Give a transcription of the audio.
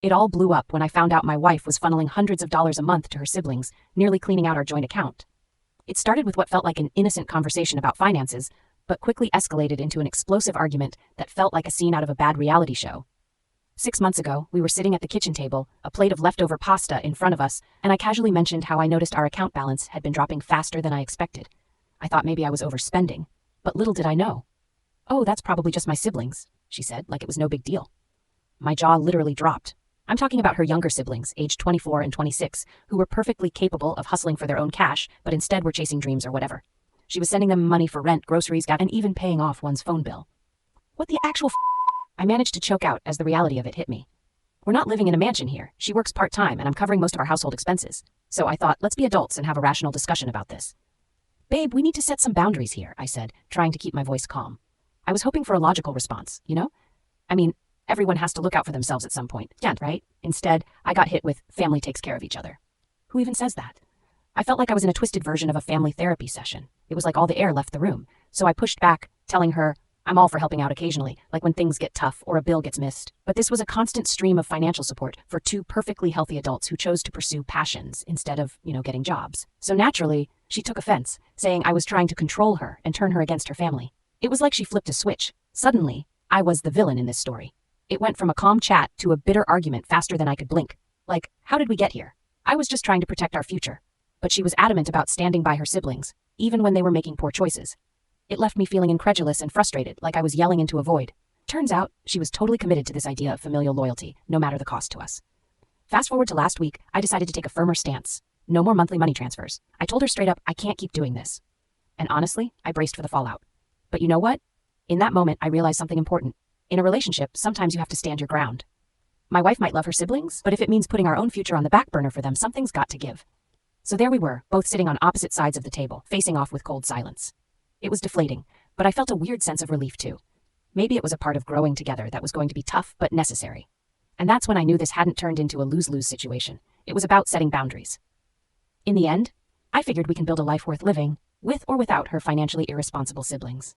It all blew up when I found out my wife was funneling hundreds of dollars a month to her siblings, nearly cleaning out our joint account. It started with what felt like an innocent conversation about finances, but quickly escalated into an explosive argument that felt like a scene out of a bad reality show. 6 months ago, we were sitting at the kitchen table, a plate of leftover pasta in front of us, and I casually mentioned how I noticed our account balance had been dropping faster than I expected. I thought maybe I was overspending, but little did I know. "Oh, that's probably just my siblings," she said, like it was no big deal. My jaw literally dropped. I'm talking about her younger siblings, aged 24 and 26, who were perfectly capable of hustling for their own cash, but instead were chasing dreams or whatever. She was sending them money for rent, groceries, gas, and even paying off one's phone bill. What the actual I managed to choke out as the reality of it hit me. We're not living in a mansion here. She works part-time, and I'm covering most of our household expenses. So I thought, let's be adults and have a rational discussion about this. "Babe, we need to set some boundaries here," I said, trying to keep my voice calm. I was hoping for a logical response, you know? I mean, everyone has to look out for themselves at some point, right? Instead, I got hit with family takes care of each other. Who even says that? I felt like I was in a twisted version of a family therapy session. It was like all the air left the room. So I pushed back, telling her, I'm all for helping out occasionally, like when things get tough or a bill gets missed. But this was a constant stream of financial support for two perfectly healthy adults who chose to pursue passions instead of, getting jobs. So naturally, she took offense, saying I was trying to control her and turn her against her family. It was like she flipped a switch. Suddenly, I was the villain in this story. It went from a calm chat to a bitter argument faster than I could blink. Like, how did we get here? I was just trying to protect our future. But she was adamant about standing by her siblings, even when they were making poor choices. It left me feeling incredulous and frustrated, like I was yelling into a void. Turns out, she was totally committed to this idea of familial loyalty, no matter the cost to us. Fast forward to last week, I decided to take a firmer stance. No more monthly money transfers. I told her straight up, I can't keep doing this. And honestly, I braced for the fallout. But you know what? In that moment, I realized something important. In a relationship, sometimes you have to stand your ground. My wife might love her siblings, but if it means putting our own future on the back burner for them, something's got to give. So there we were, both sitting on opposite sides of the table, facing off with cold silence. It was deflating, but I felt a weird sense of relief too. Maybe it was a part of growing together that was going to be tough but necessary. And that's when I knew this hadn't turned into a lose-lose situation. It was about setting boundaries. In the end, I figured we can build a life worth living, with or without her financially irresponsible siblings.